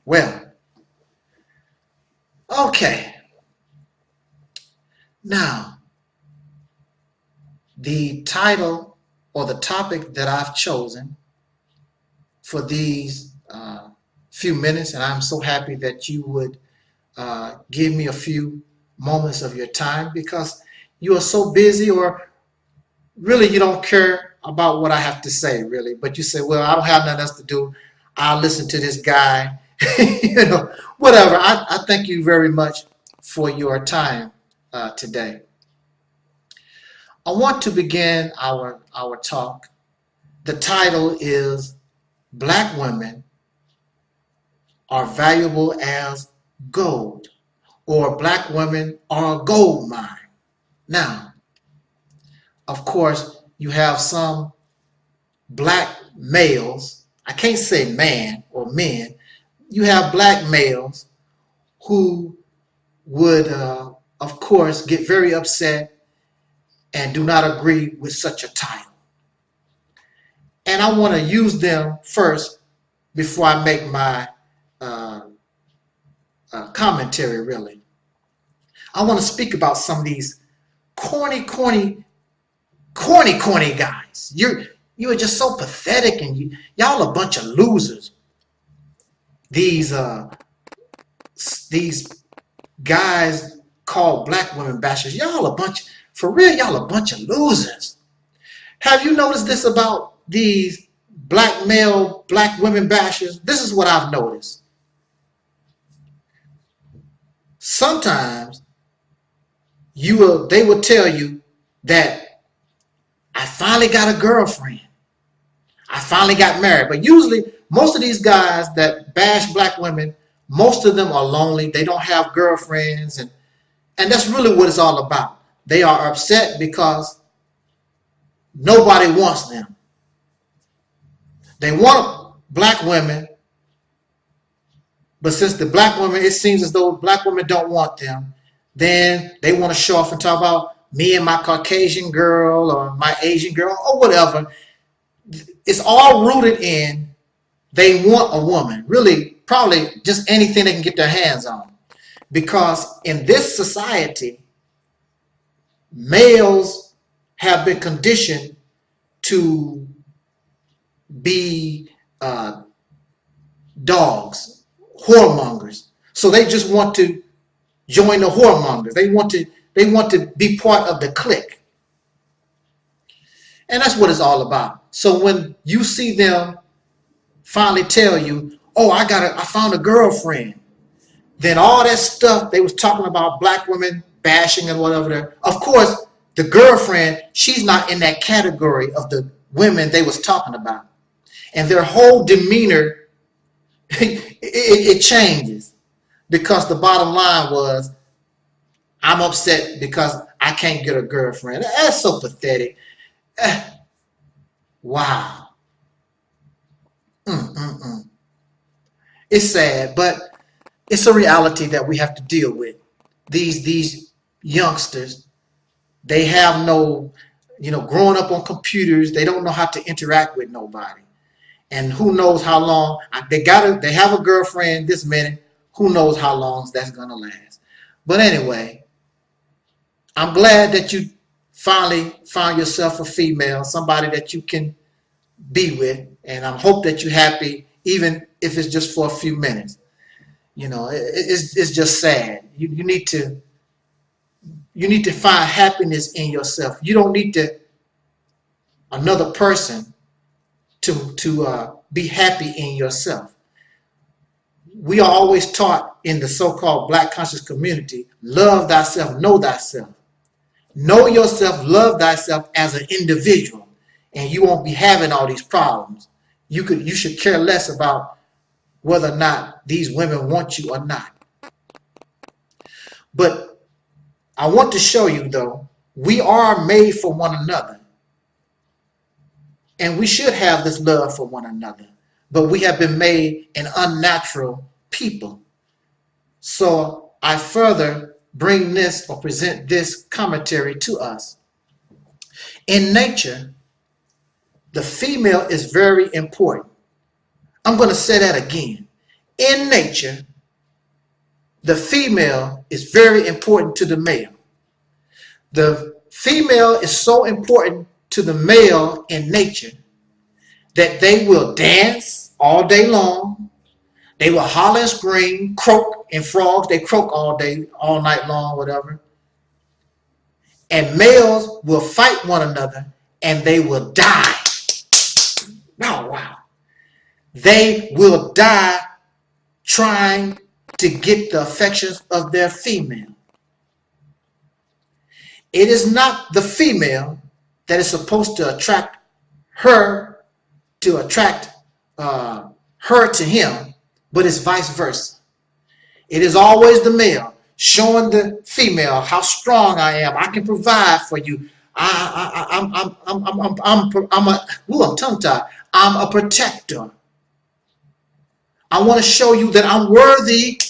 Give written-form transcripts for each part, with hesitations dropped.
Well, okay. Now, the title or the topic that I've chosen for these few minutes, and I'm so happy that you would give me a few moments of your time, because you are so busy, or really you don't care about what I have to say, really, but you say, well, I don't have nothing else to do, I'll listen to this guy. You know, whatever. I thank you very much for your time today. I want to begin our talk. The title is Black Women Are Valuable as Gold, or Black Women Are a Gold Mine. Now, of course, you have some black males, I can't say man or men, you have black males who would, of course, get very upset and do not agree with such a title. And I want to use them first before I make my commentary, really. I want to speak about some of these corny guys. You are just so pathetic, and y'all a bunch of losers. These guys called black women bashers, y'all a bunch, for real, y'all a bunch of losers. Have you noticed this about these black women bashers? This is what I've noticed. Sometimes they will tell you that I finally got a girlfriend, I finally got married. But usually most of these guys that bash black women, most of them are lonely. They don't have girlfriends, and that's really what it's all about. They are upset because nobody wants them. They want black women, but since the black women, it seems as though black women don't want them, then they want to show off and talk about me and my Caucasian girl or my Asian girl or whatever. It's all rooted in they want a woman, really probably just anything they can get their hands on. Because in this society, males have been conditioned to be dogs, whoremongers. So they just want to join the whoremongers. They want to be part of the clique. And that's what it's all about. So when you see them finally tell you, oh, I found a girlfriend, then all that stuff they was talking about black women bashing and whatever, of course, the girlfriend, she's not in that category of the women they was talking about. And their whole demeanor, it changes, because the bottom line was, I'm upset because I can't get a girlfriend. That's so pathetic. Wow. It's sad, but it's a reality that we have to deal with. These youngsters, they have no, growing up on computers, they don't know how to interact with nobody. And who knows how long, they have a girlfriend this minute, who knows how long that's gonna last. But anyway, I'm glad that you finally found yourself a female, somebody that you can be with, and I hope that you're happy, even if it's just for a few minutes. It's just sad. You need to find happiness in yourself. You don't need another person to be happy in yourself. We are always taught in the so-called Black conscious community, love thyself, know thyself. Know yourself, love thyself as an individual, and you won't be having all these problems. You should care less about whether or not these women want you or not. But I want to show you, though, we are made for one another. And we should have this love for one another. But we have been made an unnatural people. So I further bring this or present this commentary to us. In nature, the female is very important. I'm going to say that again. In nature, the female is very important to the male. The female is so important to the male in nature that they will dance all day long. They will holler and scream, croak, and frogs, they croak all day, all night long, whatever. And males will fight one another and they will die. Oh, wow. They will die trying to get the affections of their female. It is not the female that is supposed to attract her to him, but it's vice versa. It is always the male showing the female how strong I am. I can provide for you. I'm tongue-tied. I'm a protector. I want to show you that I'm worthy.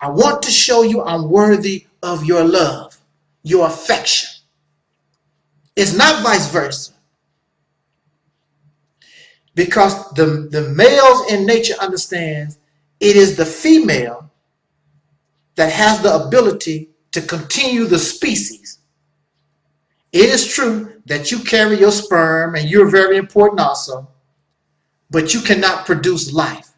I want to show you I'm worthy of your love, your affection. It's not vice versa. Because the males in nature understands it is the female that has the ability to continue the species. It is true that you carry your sperm and you're very important also, but you cannot produce life.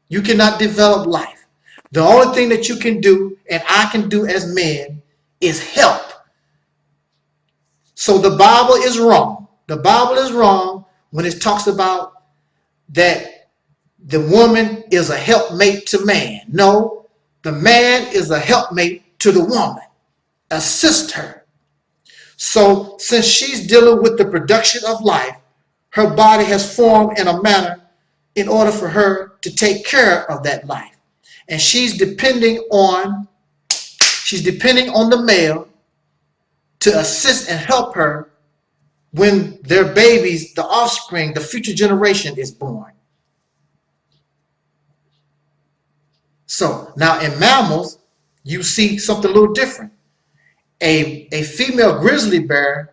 You cannot develop life. The only thing that you can do, and I can do as men, is help. So the Bible is wrong. The Bible is wrong when it talks about that the woman is a helpmate to man. No, the man is a helpmate to the woman. Assist her. So since she's dealing with the production of life, her body has formed in a manner in order for her to take care of that life. And she's depending on the male to assist and help her when their babies, the offspring, the future generation is born. So now in mammals, you see something a little different. A female grizzly bear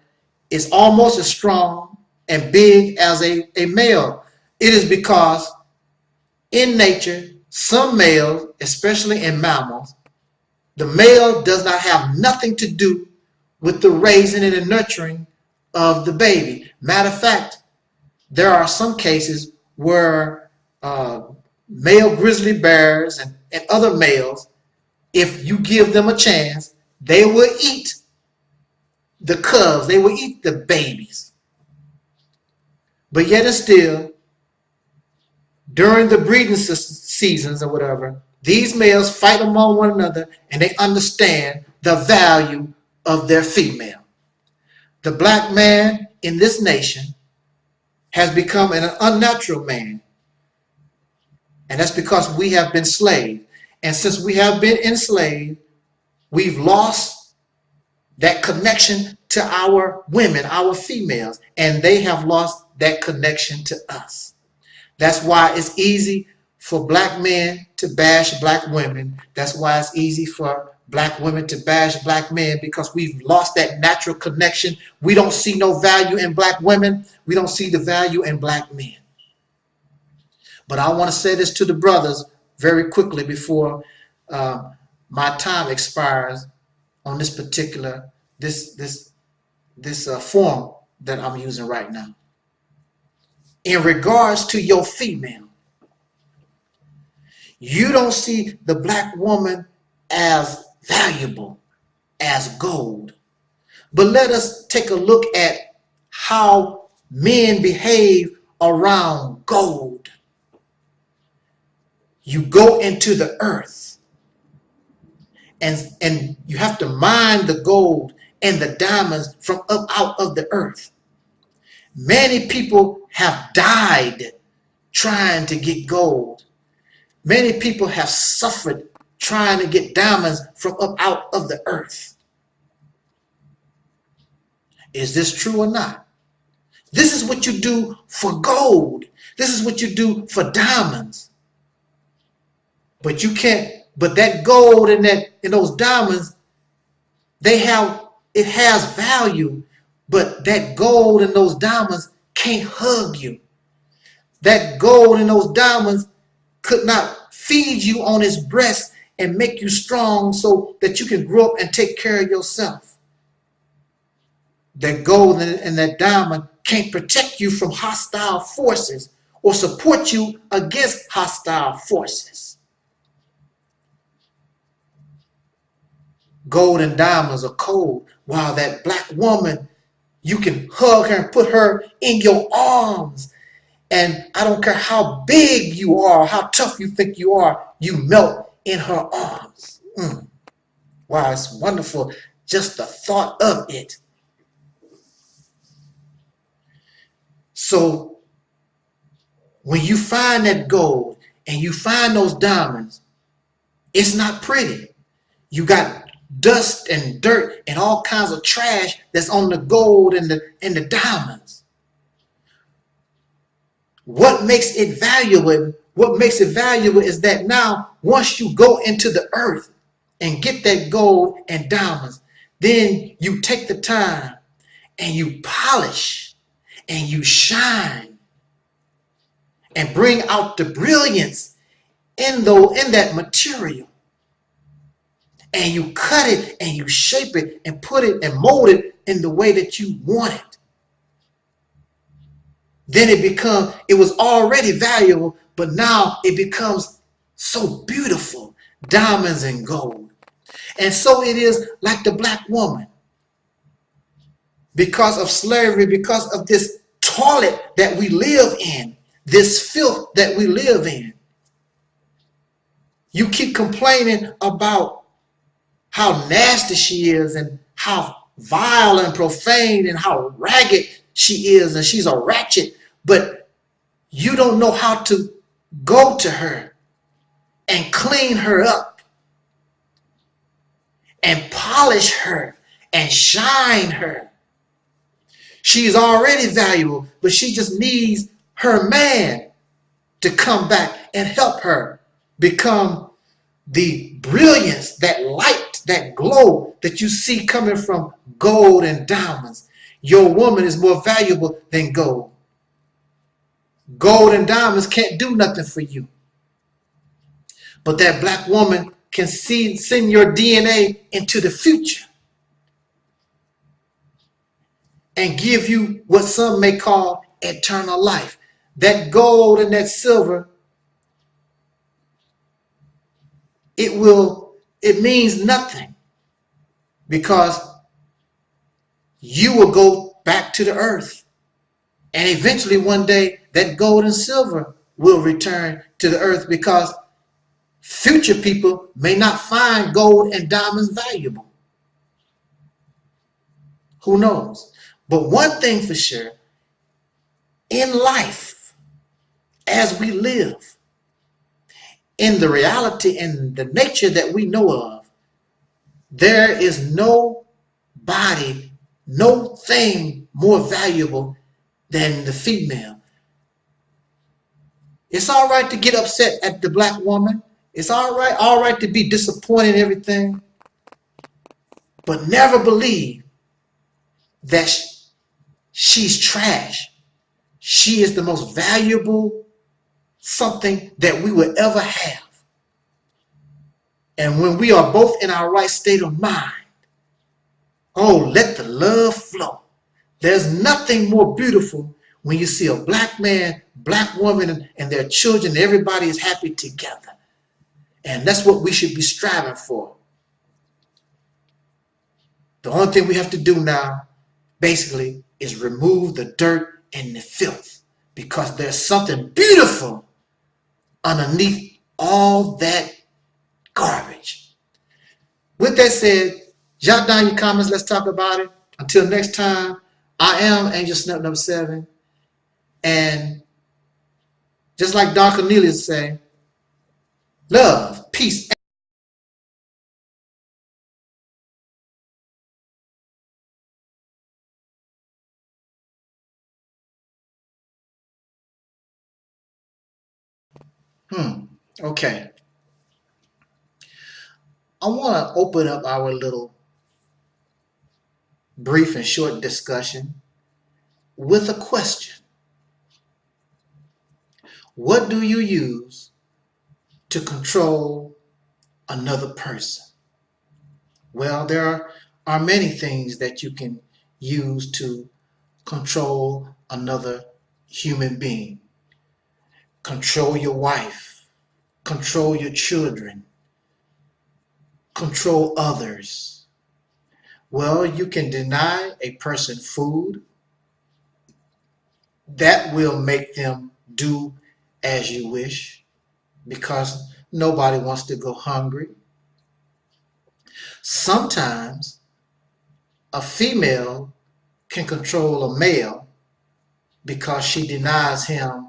is almost as strong and big as a male. It is because in nature, some males, especially in mammals, the male does not have nothing to do with the raising and the nurturing of the baby. Matter of fact, there are some cases where male grizzly bears and other males, if you give them a chance, they will eat the cubs, they will eat the babies. But yet and still, during the breeding seasons or whatever, these males fight among one another and they understand the value of their female. The black man in this nation has become an unnatural man. And that's because we have been enslaved. And since we have been enslaved, we've lost that connection to our women, our females, and they have lost that connection to us. That's why it's easy for black men to bash black women. That's why it's easy for black women to bash black men, because we've lost that natural connection. We don't see no value in black women. We don't see the value in black men. But I want to say this to the brothers very quickly before my time expires on this particular form that I'm using right now. In regards to your female, you don't see the black woman as valuable, as gold. But let us take a look at how men behave around gold. You go into the earth and you have to mine the gold and the diamonds from up out of the earth. Many people have died trying to get gold. Many people have suffered trying to get diamonds from up out of the earth. Is this true or not? This is what you do for gold. This is what you do for diamonds. But you can't, but that gold and those diamonds, it has value, but that gold and those diamonds can't hug you. That gold and those diamonds could not feed you on his breast and make you strong so that you can grow up and take care of yourself. That gold and that diamond can't protect you from hostile forces or support you against hostile forces. Gold and diamonds are cold, while that black woman, you can hug her and put her in your arms. And I don't care how big you are, how tough you think you are, you melt in her arms. Wow, it's wonderful, just the thought of it. So when you find that gold and you find those diamonds, it's not pretty. You got dust and dirt and all kinds of trash that's on the gold and the diamonds. What makes it valuable? What makes it valuable is that now, once you go into the earth and get that gold and diamonds, then you take the time and you polish and you shine and bring out the brilliance in that material. And you cut it and you shape it and put it and mold it in the way that you want it. Then it was already valuable, but now it becomes so beautiful, diamonds and gold. And so it is like the black woman. Because of slavery, because of this toilet that we live in, this filth that we live in, you keep complaining about how nasty she is and how vile and profane and how ragged she is, and she's a ratchet, but you don't know how to go to her and clean her up and polish her and shine her. She's already valuable, but she just needs her man to come back and help her become the brilliance, that light, that glow that you see coming from gold and diamonds. Your woman is more valuable than gold. Gold and diamonds can't do nothing for you. But that black woman can send your DNA into the future and give you what some may call eternal life. That gold and that silver, it means nothing, because you will go back to the earth, and eventually one day that gold and silver will return to the earth, because future people may not find gold and diamonds valuable. Who knows? But one thing for sure, in life, as we live, in the reality and the nature that we know of, there is no body, no thing more valuable than the female. It's all right to get upset at the black woman. It's all right to be disappointed in everything. But never believe that she's trash. She is the most valuable something that we will ever have. And when we are both in our right state of mind, oh, let the love flow. There's nothing more beautiful when you see a black man, black woman, and their children, everybody is happy together. And that's what we should be striving for. The only thing we have to do now, basically, is remove the dirt and the filth, because there's something beautiful underneath all that garbage. With that said, jot down your comments. Let's talk about it. Until next time, I am Angel Snap number 7. And just like Don Cornelius say, love, peace. Okay. I want to open up our little brief and short discussion with a question. What do you use to control another person? Well, there are many things that you can use to control another human being. Control your wife, control your children, control others. Well, you can deny a person food. That will make them do as you wish, because nobody wants to go hungry. Sometimes a female can control a male because she denies him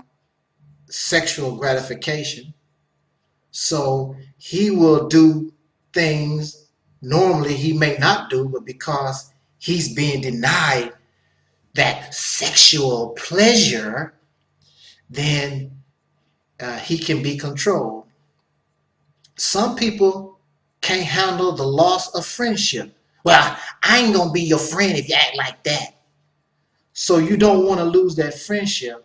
sexual gratification. So he will do things normally he may not do, but because he's being denied that sexual pleasure, then he can be controlled. Some people can't handle the loss of friendship. Well, I ain't gonna be your friend if you act like that. So you don't want to lose that friendship.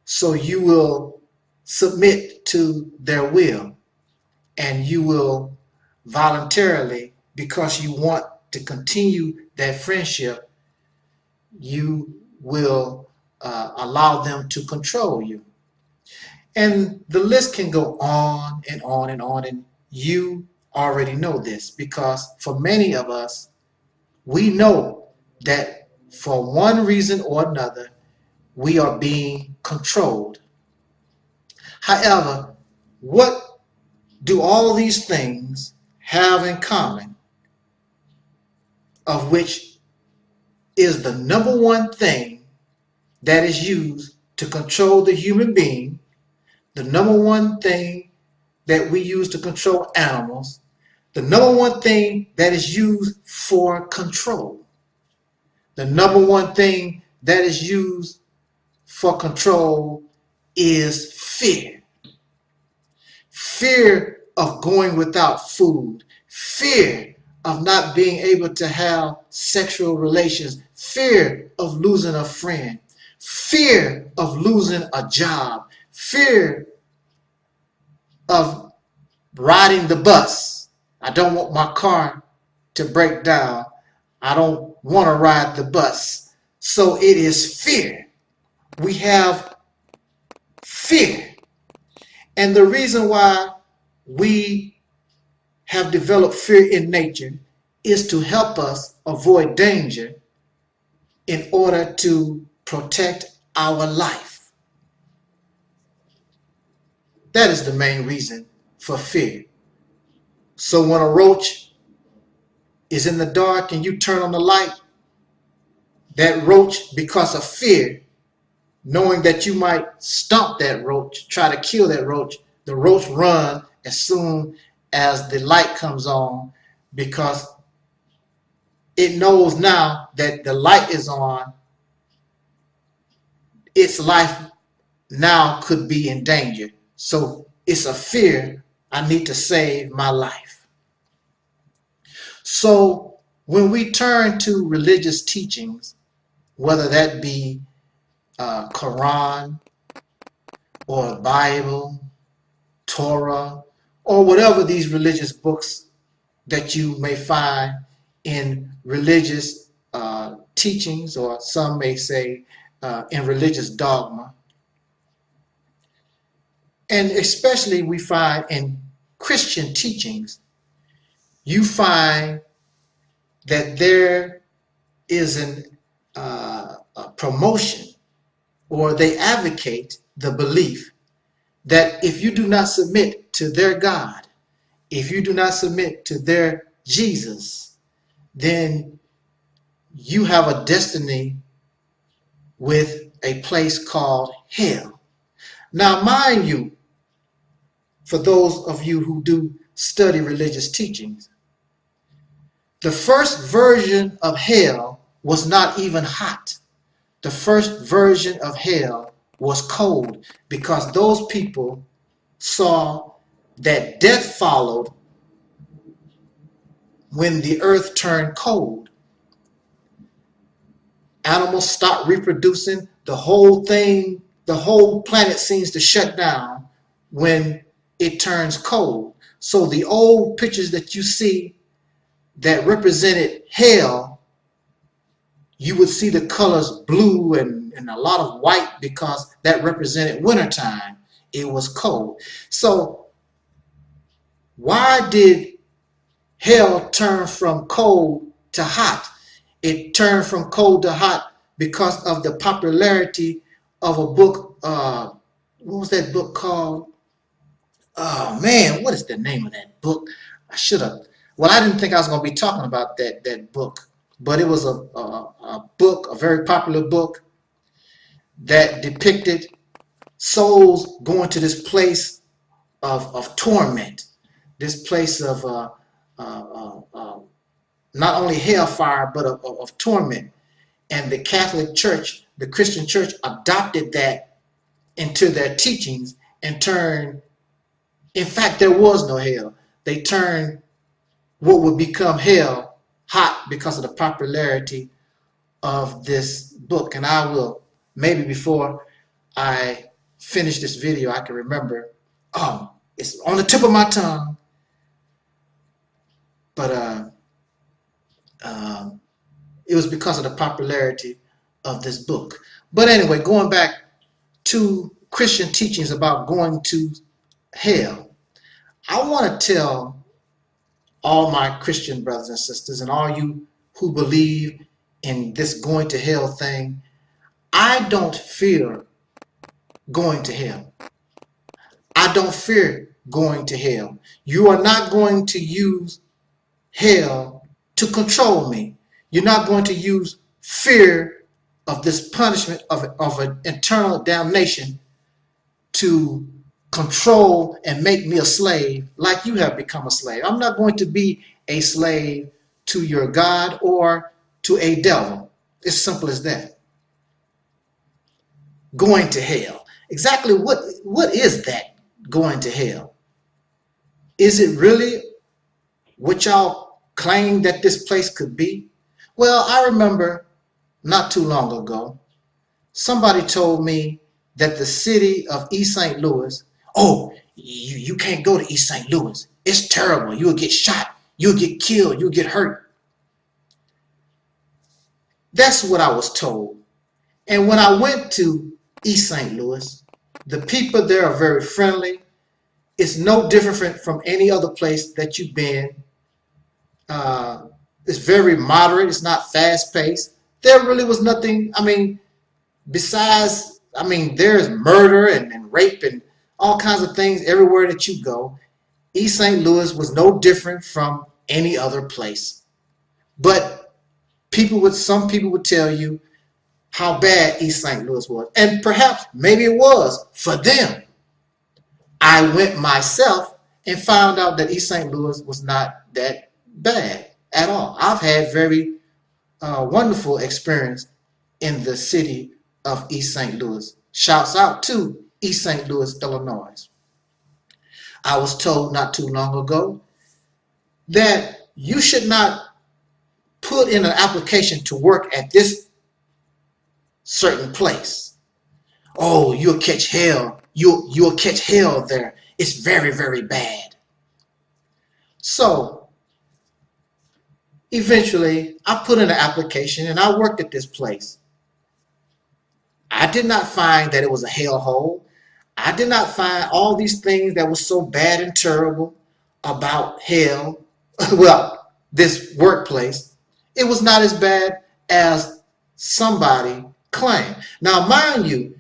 So you will submit to their will, and you will voluntarily, because you want to continue that friendship, you will allow them to control you. And the list can go on and on and on, and you already know this, because for many of us, we know that for one reason or another, we are being controlled. However, what do all these things have in common, of which is the number one thing that is used to control the human being, the number one thing that we use to control animals, the number one thing that is used for control, the number one thing that is used for control is fear. Fear of going without food, fear of not being able to have sexual relations, fear of losing a friend, fear of losing a job, fear of riding the bus. I don't want my car to break down. I don't want to ride the bus. So it is fear. We have fear. And the reason why we have developed fear in nature is to help us avoid danger in order to protect our life. That is the main reason for fear. So when a roach is in the dark and you turn on the light, that roach, because of fear, knowing that you might stomp that roach, try to kill that roach, the roach runs as soon as the light comes on, because it knows now that the light is on, its life now could be in danger. So it's a fear. I need to save my life. So when we turn to religious teachings, whether that be Quran or Bible, Torah, or whatever these religious books that you may find in religious teachings, or some may say in religious dogma, and especially we find in Christian teachings, you find that there is a promotion, or they advocate the belief that if you do not submit to their God, if you do not submit to their Jesus, then you have a destiny with a place called hell. Now, mind you, for those of you who do study religious teachings, the first version of hell was not even hot. The first version of hell was cold, because those people saw that death followed when the earth turned cold. Animals stopped reproducing. The whole thing, the whole planet seems to shut down when it turns cold. So the old pictures that you see that represented hell, you would see the colors blue and a lot of white, because that represented wintertime. It was cold. So why did hell turn from cold to hot? It turned from cold to hot because of the popularity of a book. What was that book called? Oh man, what is the name of that book? I should have. Well, I didn't think I was going to be talking about that book, but it was a book, a very popular book that depicted souls going to this place of torment, this place of not only hellfire, but of torment. And the Catholic Church, the Christian Church, adopted that into their teachings and turned, in fact, there was no hell. They turned what would become hell hot because of the popularity of this book. And I will, maybe before I finish this video, I can remember, oh, it's on the tip of my tongue, but it was because of the popularity of this book. But anyway, going back to Christian teachings about going to hell, I want to tell all my Christian brothers and sisters, and all you who believe in this going to hell thing, I don't fear going to hell. I don't fear going to hell. You are not going to use hell to control me. You're not going to use fear of this punishment of an eternal damnation to control and make me a slave like you have become a slave. I'm not going to be a slave to your God or to a devil. It's simple as that. Going to hell. Exactly what is that, going to hell? Is it really what y'all claim that this place could be? Well, I remember not too long ago, somebody told me that the city of East St. Louis, oh, you can't go to East St. Louis. It's terrible. You'll get shot. You'll get killed. You'll get hurt. That's what I was told. And when I went to East St. Louis, the people there are very friendly. It's no different from any other place that you've been. It's very moderate. It's not fast-paced. There really was nothing, besides, there's murder and rape and all kinds of things everywhere that you go. East St. Louis was no different from any other place. But some people would tell you how bad East St. Louis was. And perhaps, maybe it was for them. I went myself and found out that East St. Louis was not that bad at all. I've had very wonderful experience in the city of East St. Louis. Shouts out to East St. Louis, Illinois. I was told not too long ago that you should not put in an application to work at this certain place. Oh, you'll catch hell. You'll catch hell there. It's very, very bad. So eventually I put in an application and I worked at this place. I did not find that it was a hellhole. I did not find all these things that were so bad and terrible about hell. Well, this workplace, it was not as bad as somebody claimed. Now, mind you,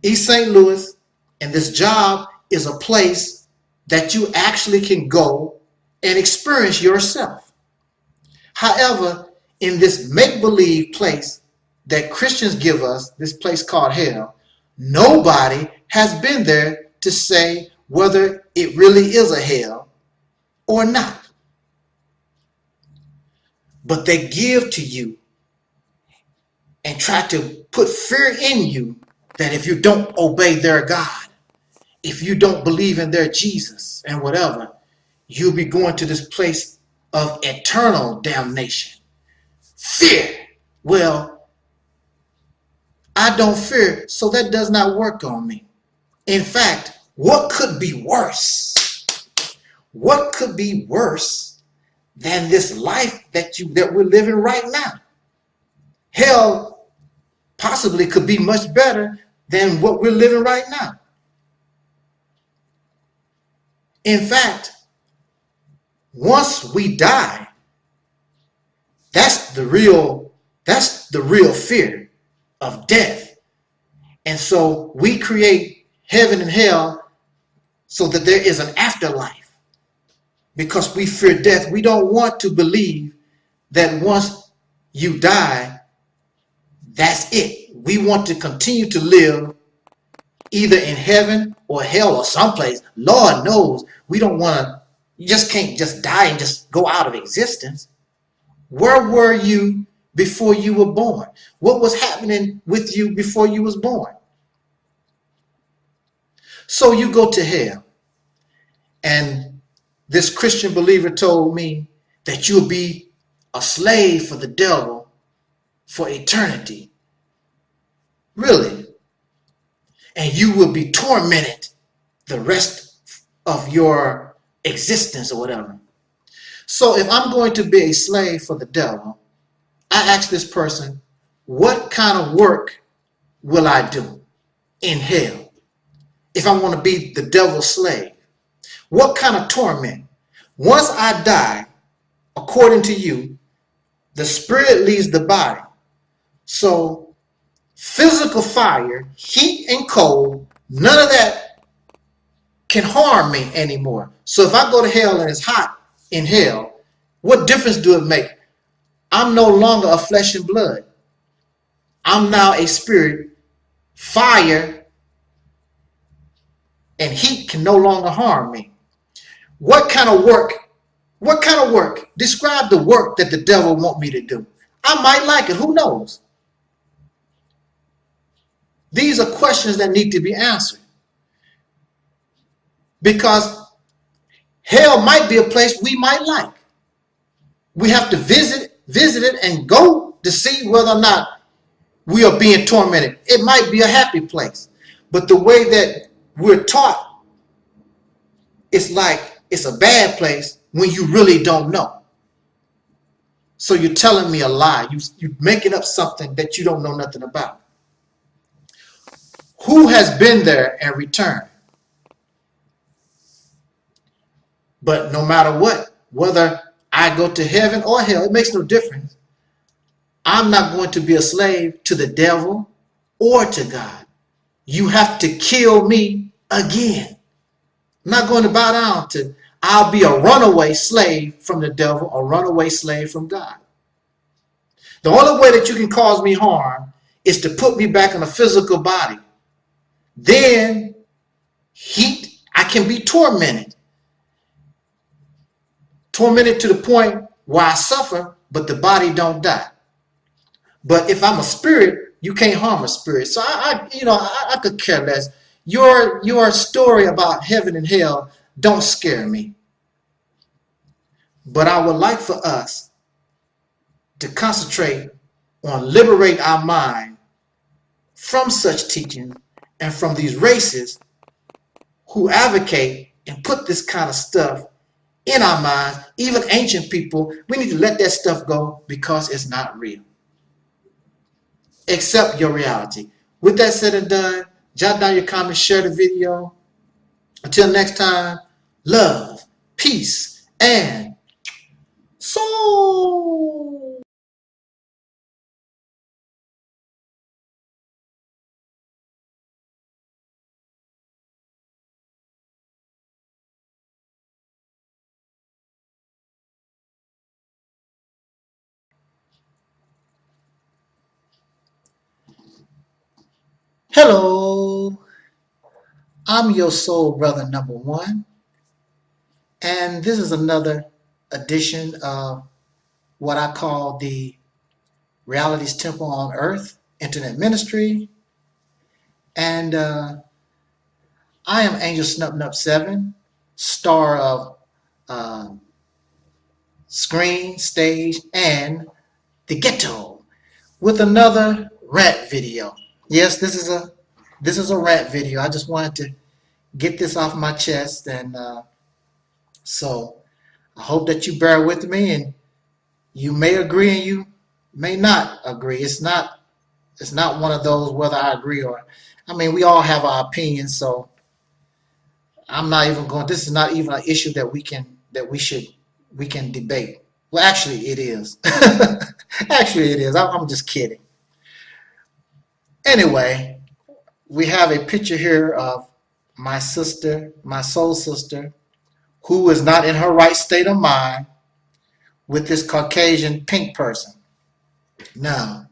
East St. Louis and this job is a place that you actually can go and experience yourself. However, in this make-believe place that Christians give us, this place called hell, nobody has been there to say whether it really is a hell or not. But they give to you and try to put fear in you that if you don't obey their God, if you don't believe in their Jesus and whatever, you'll be going to this place of eternal damnation. Fear. Well, I don't fear, so that does not work on me. In fact, what could be worse? What could be worse than this life that we're living right now? Hell possibly could be much better than what we're living right now. In fact, once we die, that's the real fear of death. And so we create heaven and hell so that there is an afterlife. Because we fear death, we don't want to believe that once you die, that's it. We want to continue to live either in heaven or hell or someplace. Lord knows we don't want to. You just can't just die and just go out of existence. Where were you before you were born? What was happening with you before you was born? So you go to hell. And this Christian believer told me that you'll be a slave for the devil for eternity. Really? And you will be tormented the rest of your existence or whatever. So if I'm going to be a slave for the devil, I ask this person, what kind of work will I do in hell if I want to be the devil's slave? What kind of torment? Once I die, according to you, the spirit leaves the body. So physical fire, heat and cold, none of that can harm me anymore. So if I go to hell and it's hot in hell, what difference do it make? I'm no longer a flesh and blood. I'm now a spirit. Fire and heat can no longer harm me. What kind of work? What kind of work? Describe the work that the devil want me to do. I might like it. Who knows? These are questions that need to be answered. Because hell might be a place we might like. We have to visit it and go to see whether or not we are being tormented. It might be a happy place. But the way that we're taught, it's like it's a bad place when you really don't know. So you're telling me a lie. You're making up something that you don't know nothing about. Who has been there and returned? But no matter what, whether I go to heaven or hell, it makes no difference. I'm not going to be a slave to the devil or to God. You have to kill me again. I'm not going to bow down to, I'll be a runaway slave from the devil, a runaway slave from God. The only way that you can cause me harm is to put me back in a physical body. Then I can be tormented. Tormented to the point where I suffer, but the body don't die. But if I'm a spirit, You can't harm a spirit. So I could care less. Your story about heaven and hell don't scare me. But I would like for us to concentrate on liberate our mind from such teaching and from these races who advocate and put this kind of stuff in our minds. Even ancient people, we need to let that stuff go because it's not real. Accept your reality. With that said and done, jot down your comments, share the video. Until next time, love, peace, and soul. Hello, I'm your soul brother number one, and this is another edition of what I call the Reality's Temple on Earth Internet Ministry. And I am Angel Snupnup 7, star of Screen, Stage, and the Ghetto, with another rant video. Yes, this is a rant video. I just wanted to get this off my chest, and so I hope that you bear with me, and you may agree and you may not agree. It's not one of those whether I agree or, I mean, we all have our opinions, so I'm not even going, this is not even an issue that we can debate. Well, actually it is. Actually it is. I'm just kidding. Anyway, we have a picture here of my sister, my soul sister, who is not in her right state of mind, with this Caucasian pink person. Now,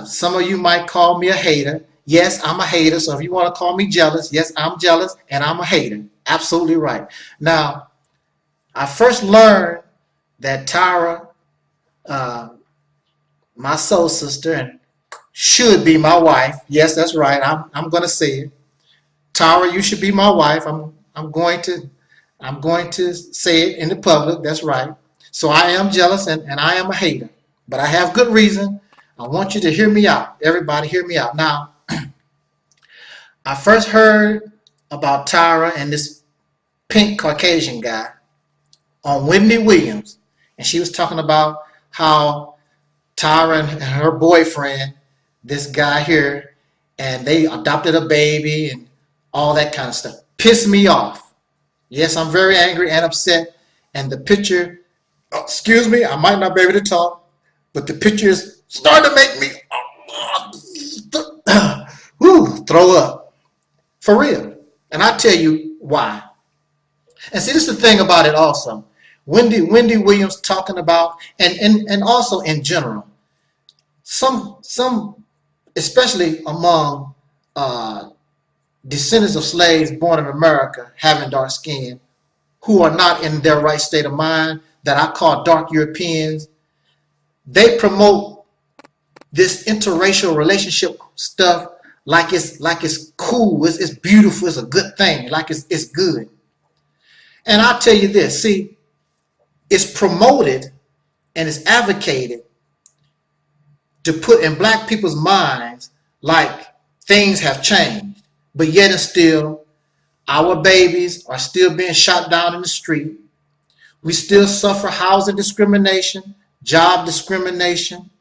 some of you might call me a hater. Yes, I'm a hater. So if you want to call me jealous, yes, I'm jealous and I'm a hater. Absolutely right. Now, I first learned that Tara, my soul sister, and should be my wife. Yes, that's right. I'm going to say it. Tara, you should be my wife. I'm going to say it in the public. That's right. So I am jealous and I am a hater, but I have good reason. I want you to hear me out. Everybody hear me out. Now, I first heard about Tara and this pink Caucasian guy on Wendy Williams, and she was talking about how Tara and her boyfriend, this guy here, and they adopted a baby and all that kind of stuff. Pissed me off. Yes, I'm very angry and upset. And the picture, excuse me, I might not be able to talk, but the picture is starting to make me throw up. For real. And I'll tell you why. And see, this is the thing about it also. Wendy Williams talking about, and also in general, some especially among descendants of slaves born in America having dark skin, who are not in their right state of mind, that I call dark Europeans, they promote this interracial relationship stuff like it's cool, it's beautiful, it's a good thing, like it's good. And I'll tell you this, see, it's promoted and it's advocated to put in black people's minds like things have changed, but yet and still our babies are still being shot down in the street. We still suffer housing discrimination, job discrimination,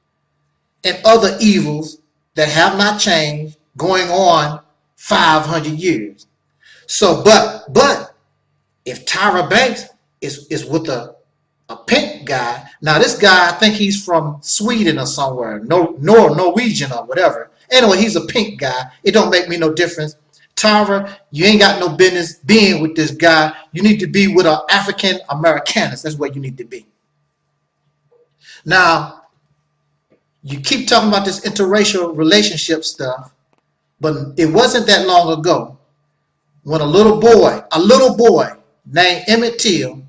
and other evils that have not changed, going on 500 years. So, but if Tyra Banks is with a pink guy, now this guy, I think he's from Sweden or somewhere, Norwegian or whatever. Anyway, he's a pink guy. It don't make me no difference. Tyra, you ain't got no business being with this guy. You need to be with an African Americanist. That's where you need to be. Now, you keep talking about this interracial relationship stuff, but it wasn't that long ago when a little boy named Emmett Till,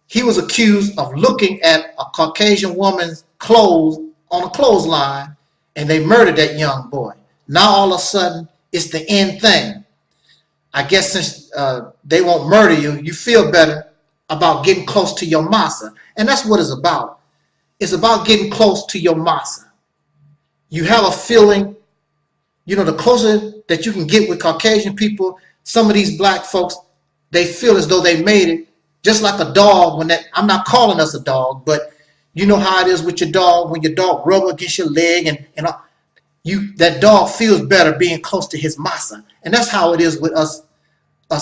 he was accused of looking at a Caucasian woman's clothes on a clothesline and they murdered that young boy. Now all of a sudden it's the end thing. I guess since they won't murder you, you feel better about getting close to your massa. And that's what it's about. It's about getting close to your massa. You have a feeling, you know, the closer that you can get with Caucasian people, some of these black folks, they feel as though they made it, just like a dog. When that, I'm not calling us a dog, but you know how it is with your dog, when your dog rubs against your leg and that dog feels better being close to his massa. And that's how it is with us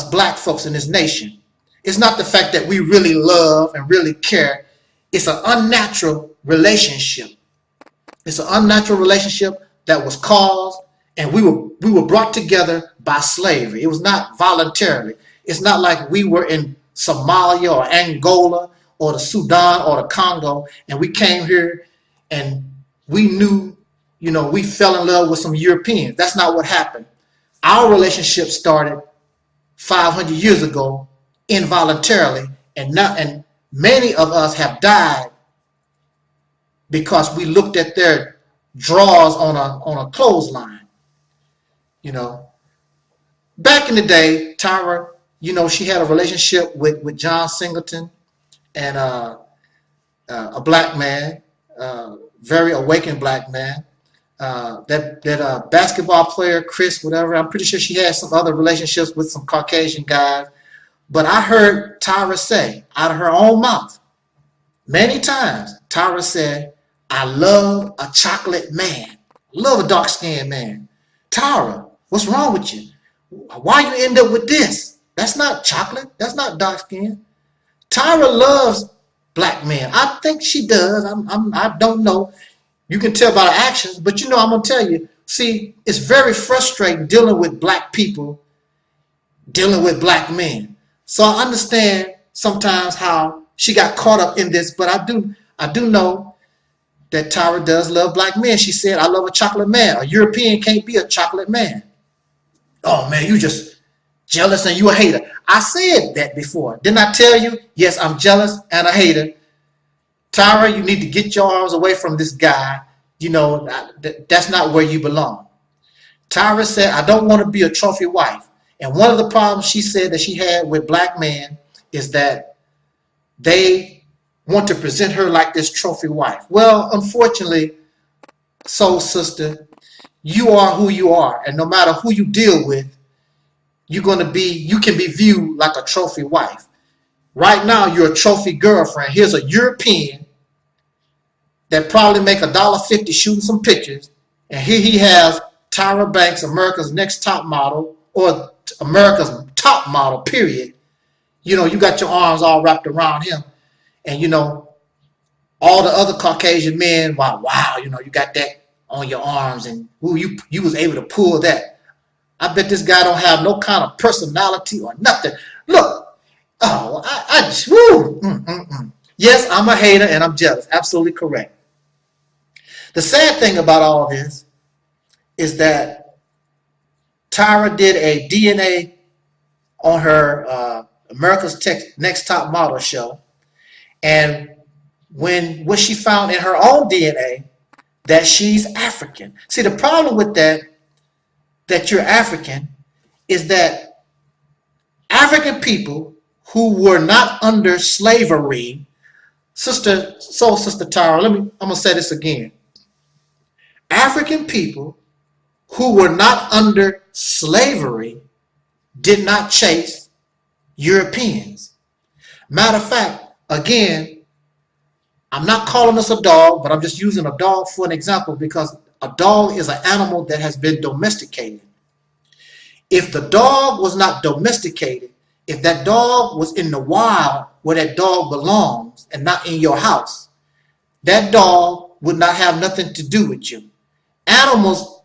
black folks in this nation. It's not the fact that we really love and really care. It's an unnatural relationship. It's an unnatural relationship that was caused, and we were brought together by slavery. It was not voluntarily. It's not like we were in Somalia or Angola or the Sudan or the Congo, and we came here and we knew, you know, we fell in love with some Europeans. That's not what happened. Our relationship started 500 years ago involuntarily, and many of us have died because we looked at their drawers on a clothesline. You know, back in the day, Tyra, you know, she had a relationship with John Singleton, and a black man, very awakened black man. That basketball player, Chris, whatever, I'm pretty sure she had some other relationships with some Caucasian guys. But I heard Tyra say out of her own mouth many times, Tyra said, I love a chocolate man. Love a dark-skinned man. Tyra, what's wrong with you? Why you end up with this? That's not chocolate. That's not dark-skinned. Tyra loves black men. I think she does. I don't know. You can tell by the actions, but you know, I'm going to tell you, see, it's very frustrating dealing with black people, dealing with black men. So I understand sometimes how she got caught up in this, but I do know that Tyra does love black men. She said, I love a chocolate man. A European can't be a chocolate man. Oh man, you just jealous and you a hater. I said that before. Didn't I tell you? Yes, I'm jealous and a hater. Tyra, you need to get your arms away from this guy. You know, that's not where you belong. Tyra said, I don't want to be a trophy wife. And one of the problems she said that she had with black men is that they want to present her like this trophy wife. Well, unfortunately, soul sister, you are who you are. And no matter who you deal with, you can be viewed like a trophy wife. Right now, you're a trophy girlfriend. Here's a European that probably make $1.50 shooting some pictures. And here he has Tyra Banks, America's Next Top Model, or America's top model, period. You know, you got your arms all wrapped around him. And, you know, all the other Caucasian men, wow, you know, you got that on your arms, and ooh, you was able to pull that. I bet this guy don't have no kind of personality or nothing. Look, oh, I just, woo. Yes, I'm a hater and I'm jealous. Absolutely correct. The sad thing about all this is that Tyra did a DNA on her America's Next Top Model show, and what she found in her own DNA, that she's African. See, the problem with that you're African, is that African people who were not under slavery, Sister Tyra, I'm gonna say this again. African people who were not under slavery did not chase Europeans. Matter of fact, again, I'm not calling us a dog, but I'm just using a dog for an example, because a dog is an animal that has been domesticated. If the dog was not domesticated, if that dog was in the wild where that dog belongs and not in your house, that dog would not have nothing to do with you. Animals,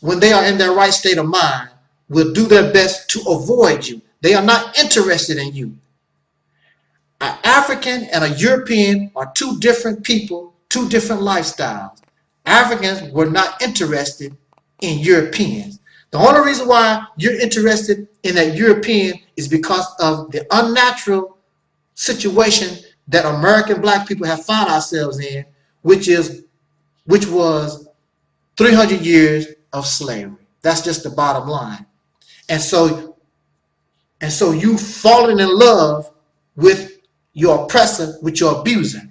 when they are in their right state of mind, will do their best to avoid you. They are not interested in you. An African and a European are two different people, two different lifestyles. Africans were not interested in Europeans. The only reason why you're interested in that European is because of the unnatural situation that American black people have found ourselves in, which is which was 300 years of slavery. That's just the bottom line. And so you falling in love with your oppressor, with your abuser.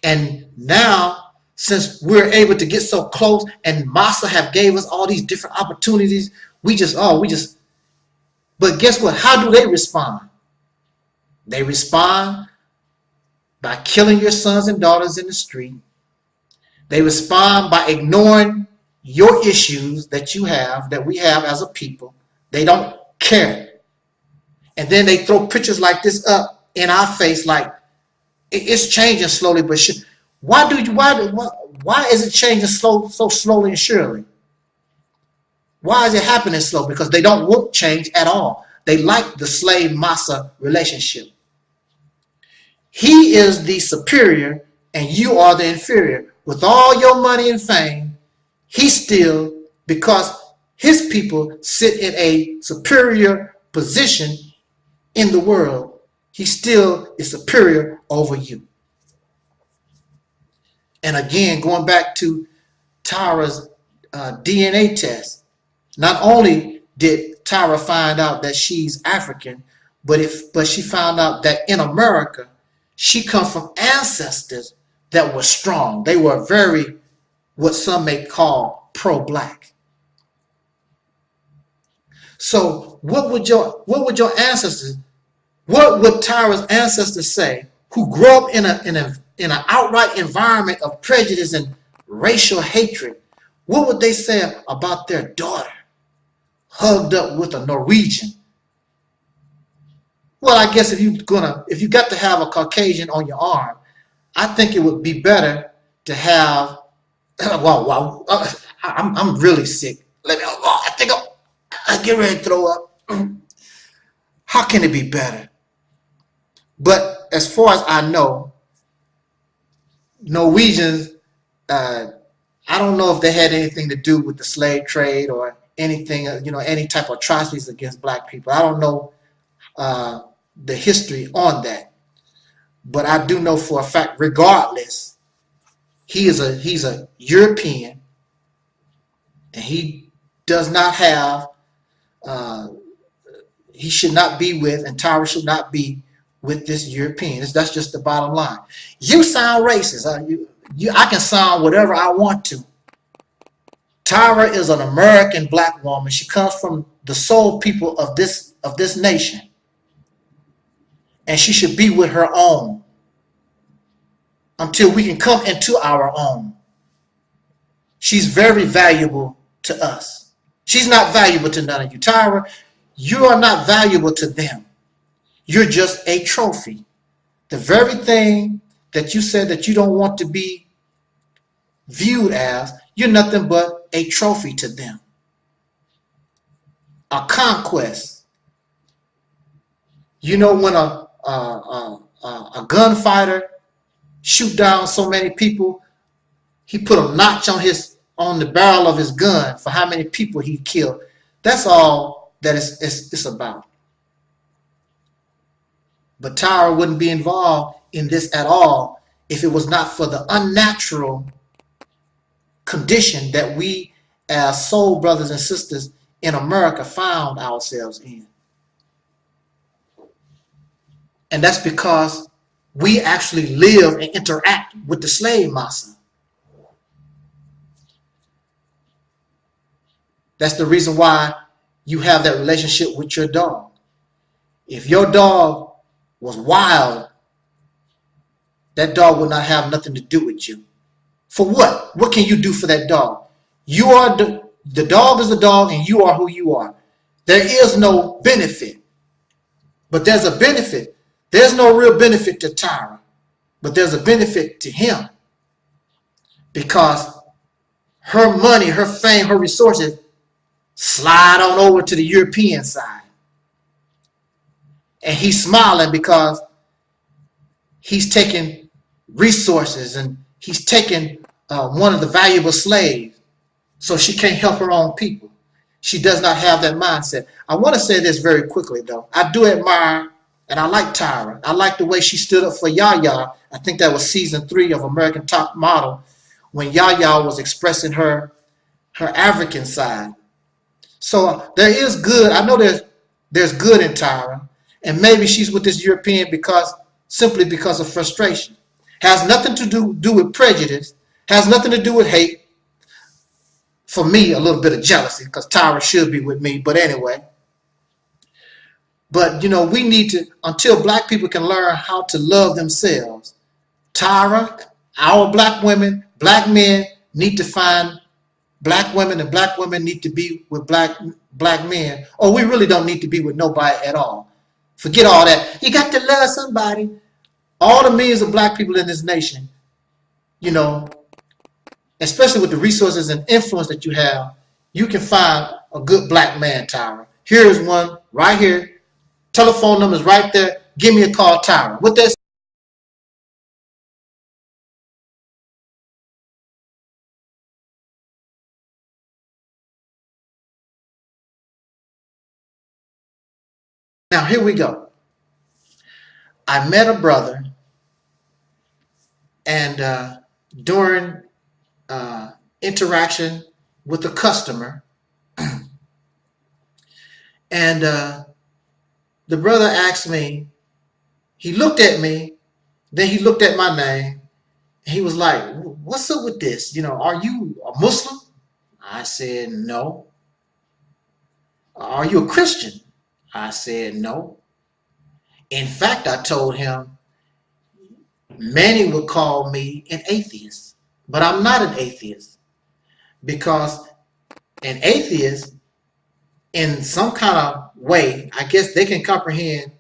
And now, since we're able to get so close, and Massa have gave us all these different opportunities, but guess what? How do they respond? They respond by killing your sons and daughters in the street. They respond by ignoring your issues that you have, that we have as a people. They don't care. And then they throw pictures like this up in our face, like it's changing slowly, but why is it changing so slowly and surely? Why is it happening slow? Because they don't want change at all. They like the slave-massa relationship. He is the superior and you are the inferior. With all your money and fame, he still, because his people sit in a superior position in the world, he still is superior over you. And again, going back to Tara's DNA test, not only did Tara find out that she's African, but she found out that in America, she comes from ancestors that were strong. They were very, what some may call, pro-black. So what would your ancestors, what would Tara's ancestors say, who grew up in an outright environment of prejudice and racial hatred? What would they say about their daughter hugged up with a Norwegian? Well, I guess if you got to have a Caucasian on your arm, I think it would be better to have. I'm really sick. I think I get ready to throw up. How can it be better? But as far as I know, Norwegians, I don't know if they had anything to do with the slave trade or anything, any type of atrocities against black people. I don't know the history on that, but I do know for a fact, regardless, he's a European, and he does not have, he should not be with, and Tara should not be with this European. That's just the bottom line. You sound racist. I can sound whatever I want to. Tara is an American black woman. She comes from the soul people of this nation. And she should be with her own until we can come into our own. She's very valuable to us. She's not valuable to none of you. Tara, you are not valuable to them. You're just a trophy. The very thing that you said that you don't want to be viewed as, you're nothing but a trophy to them. A conquest. You know, when a gunfighter shoot down so many people, he put a notch on the barrel of his gun for how many people he killed. That's all that it's about. But Tara wouldn't be involved in this at all if it was not for the unnatural condition that we as soul brothers and sisters in America found ourselves in. And that's because we actually live and interact with the slave massa. That's the reason why you have that relationship with your dog. If your dog was wild, that dog would not have nothing to do with you. For what? What can you do for that dog? You are the dog is the dog, and you are who you are. There is no benefit, but there's a benefit. There's no real benefit to Tara, but there's a benefit to him, because her money, her fame, her resources slide on over to the European side. And he's smiling because he's taking resources and he's taking one of the valuable slaves, so she can't help her own people. She does not have that mindset. I want to say this very quickly, though. I do admire And I like Tyra. I like the way she stood up for Yaya. I think that was season 3 of American Top Model, when Yaya was expressing her African side. So there is good. I know there's good in Tyra, and maybe she's with this European simply because of frustration. Has nothing to do with prejudice. Has nothing to do with hate. For me, a little bit of jealousy, because Tyra should be with me. But anyway. But, we need to, until black people can learn how to love themselves, Tyra, our black women, black men need to find black women, and black women need to be with black men, or we really don't need to be with nobody at all. Forget all that. You got to love somebody. All the millions of black people in this nation, especially with the resources and influence that you have, you can find a good black man, Tyra. Here is one right here. Telephone number's right there. Give me a call, Tyra. With that. Now, here we go. I met a brother, and during interaction with a customer, and the brother asked me, he looked at me, then he looked at my name, and he was like, what's up with this? Are you a Muslim? I said, no. Are you a Christian? I said, no. In fact, I told him, many would call me an atheist, but I'm not an atheist, because an atheist, in some kind of way, I guess they can comprehend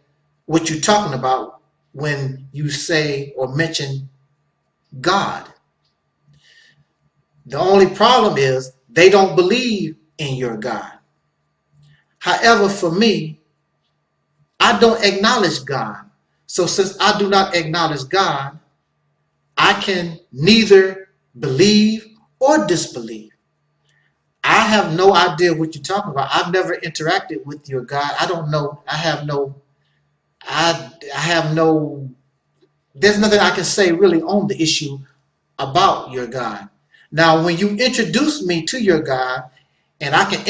what you're talking about when you say or mention God. The only problem is they don't believe in your God. However, for me, I don't acknowledge God. So since I do not acknowledge God, I can neither believe or disbelieve. I have no idea what you're talking about. I've never interacted with your God. I don't know. I have no, there's nothing I can say really on the issue about your God. Now, when you introduce me to your God, and I can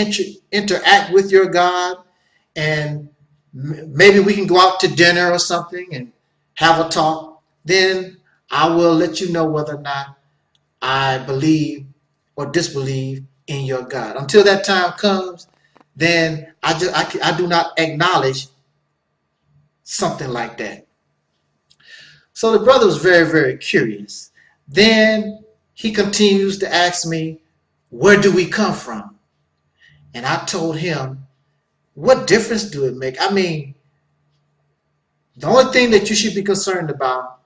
interact with your God, and maybe we can go out to dinner or something and have a talk, then I will let you know whether or not I believe or disbelieve in your God. Until that time comes, then I do not acknowledge something like that. So the brother was very, very curious. Then he continues to ask me, where do we come from? And I told him, what difference do it make? I mean, the only thing that you should be concerned about,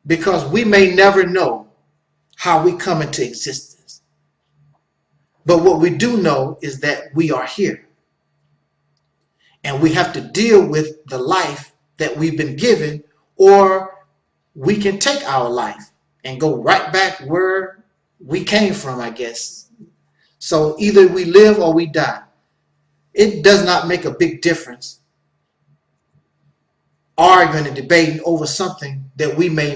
because we may never know how we come into existence. But what we do know is that we are here. And we have to deal with the life that we've been given, or we can take our life and go right back where we came from, I guess. So either we live or we die. It does not make a big difference arguing and debating over something that we may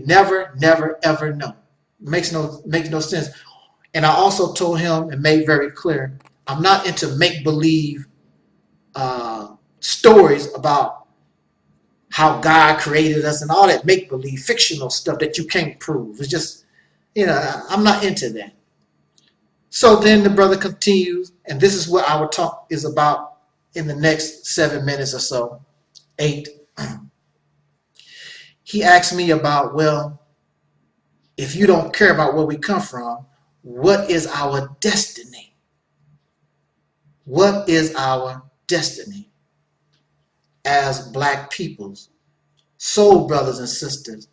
never, ever know. Makes no sense. And I also told him and made very clear, I'm not into make-believe stories about how God created us and all that make-believe fictional stuff that you can't prove. It's just, I'm not into that. So then the brother continues, and this is what our talk is about in the next 7 minutes or so, 8. He asked me about, well, if you don't care about where we come from, what is our destiny? What is our destiny as black peoples, soul brothers and sisters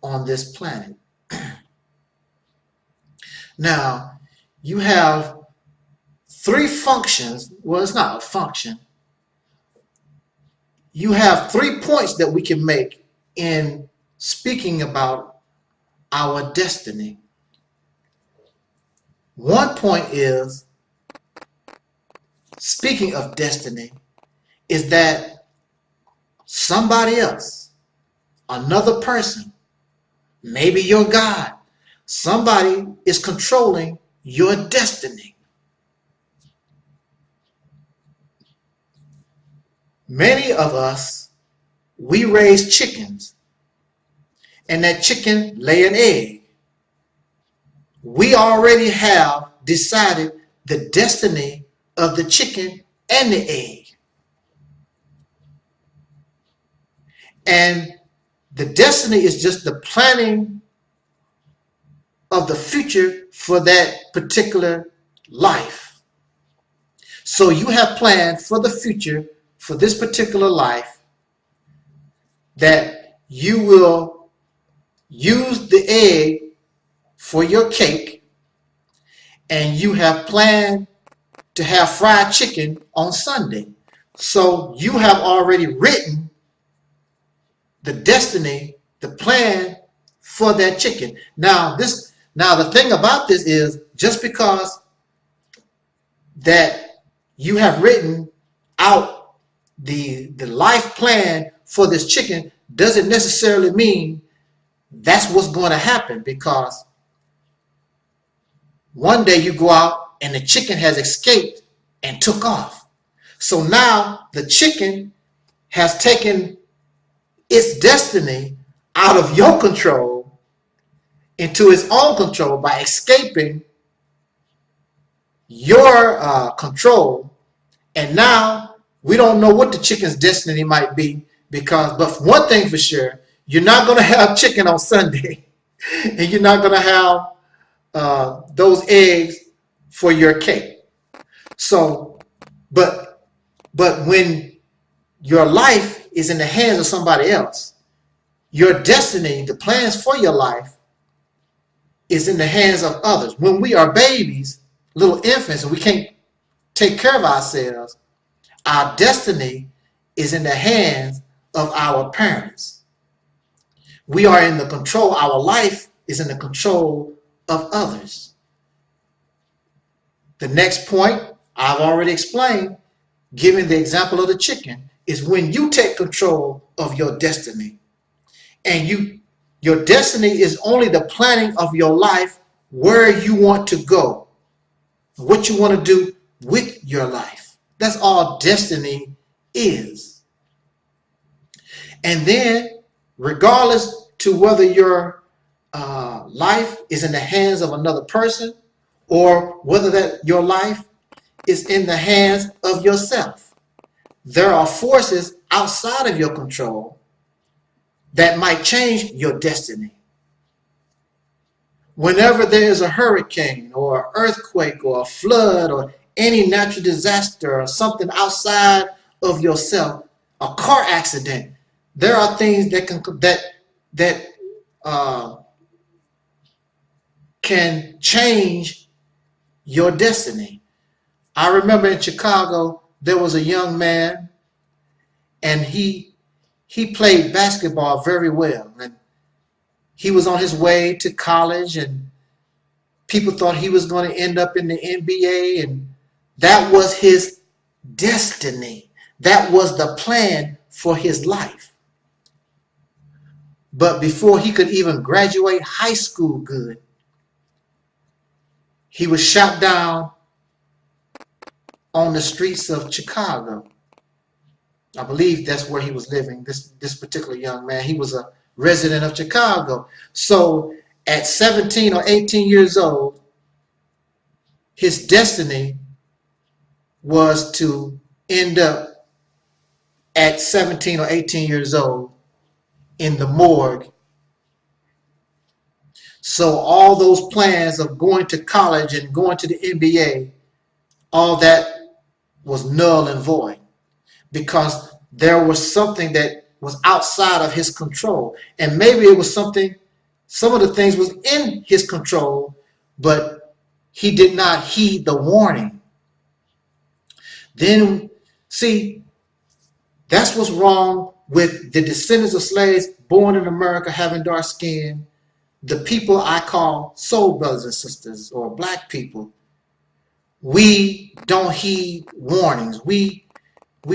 on this planet? Now, you have 3 functions. Well, it's not a function. You have 3 points that we can make in speaking about our destiny. One point is, speaking of destiny, is that somebody else, another person, maybe your God, somebody is controlling your destiny. Many of us, we raise chickens, and that chicken lay an egg. We already have decided the destiny of the chicken and the egg. And the destiny is just the planning of the future for that particular life. So you have planned for the future for this particular life that you will use the egg for your cake, and you have planned to have fried chicken on Sunday. So you have already written the destiny, the plan for that chicken. Now the thing about this is, just because that you have written out the life plan for this chicken doesn't necessarily mean that's what's going to happen, because one day you go out and the chicken has escaped and took off. So now the chicken has taken its destiny out of your control into its own control by escaping your control. And now we don't know what the chicken's destiny might be, but one thing for sure, you're not going to have chicken on Sunday, and you're not going to have those eggs for your cake. So, but when your life is in the hands of somebody else, your destiny, the plans for your life, is in the hands of others. When we are babies, little infants, and we can't take care of ourselves, our destiny is in the hands of our parents. We are in the control. Our life is in the control of others. The next point I've already explained, giving the example of the chicken, is when you take control of your destiny. And your destiny is only the planning of your life, where you want to go, what you want to do with your life. That's all destiny is. And then, regardless to whether your life is in the hands of another person, or whether your life is in the hands of yourself, there are forces outside of your control that might change your destiny. Whenever there is a hurricane or an earthquake or a flood or any natural disaster or something outside of yourself, a car accident, there are things that can change your destiny. I remember in Chicago, there was a young man, and he played basketball very well, and he was on his way to college, and people thought he was going to end up in the NBA, and that was his destiny. That was the plan for his life. But before he could even graduate high school good, he was shot down on the streets of Chicago. I believe that's where he was living, this particular young man. He was a resident of Chicago. So at 17 or 18 years old, his destiny was to end up at 17 or 18 years old in the morgue. So all those plans of going to college and going to the NBA, all that was null and void, because there was something that was outside of his control. And maybe it was something, some of the things was in his control, but he did not heed the warning. Then, see, that's what's wrong with the descendants of slaves born in America having dark skin, the people I call soul brothers and sisters, or black people. We don't heed warnings. We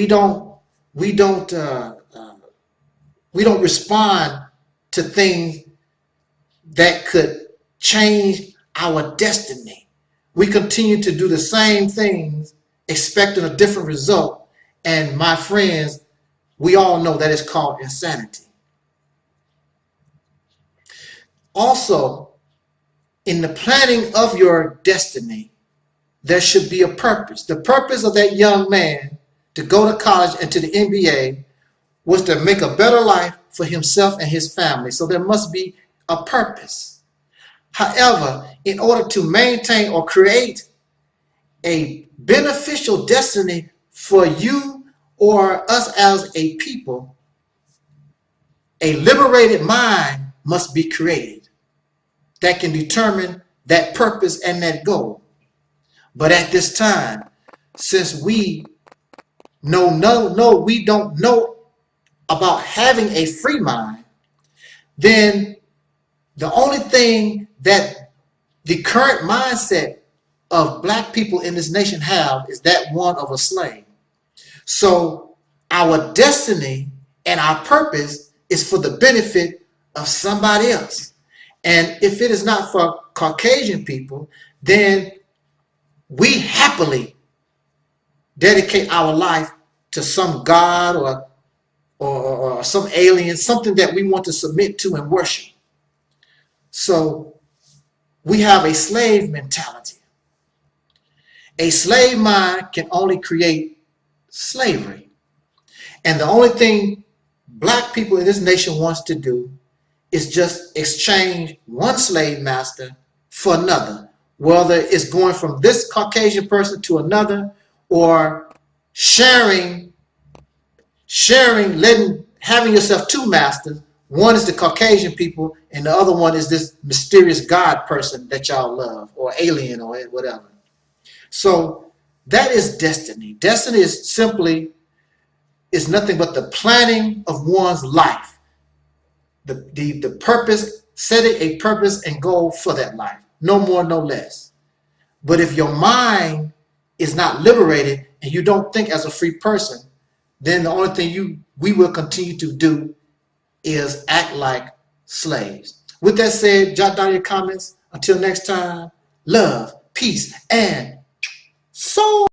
don't We don't respond to things that could change our destiny. We continue to do the same things, expecting a different result. And my friends, we all know that is called insanity. Also, in the planning of your destiny, there should be a purpose. The purpose of that young man to go to college and to the NBA was to make a better life for himself and his family. So there must be a purpose. However, in order to maintain or create a beneficial destiny for you or us as a people, a liberated mind must be created that can determine that purpose and that goal. But at this time, since we we don't know about having a free mind, then the only thing that the current mindset of black people in this nation have is that one of a slave. So our destiny and our purpose is for the benefit of somebody else. And if it is not for Caucasian people, then we happily dedicate our life to some god or some alien, something that we want to submit to and worship. So we have a slave mentality. A slave mind can only create slavery. And the only thing black people in this nation wants to do is just exchange one slave master for another, whether it's going from this Caucasian person to another, or having yourself two masters. One is the Caucasian people, and the other one is this mysterious God person that y'all love, or alien, or whatever. So that is destiny. Destiny is nothing but the planning of one's life. The purpose, setting a purpose and goal for that life. No more, no less. But if your mind is not liberated and you don't think as a free person, then the only thing we will continue to do is act like slaves. With that said, jot down your comments. Until next time, love, peace, and soul.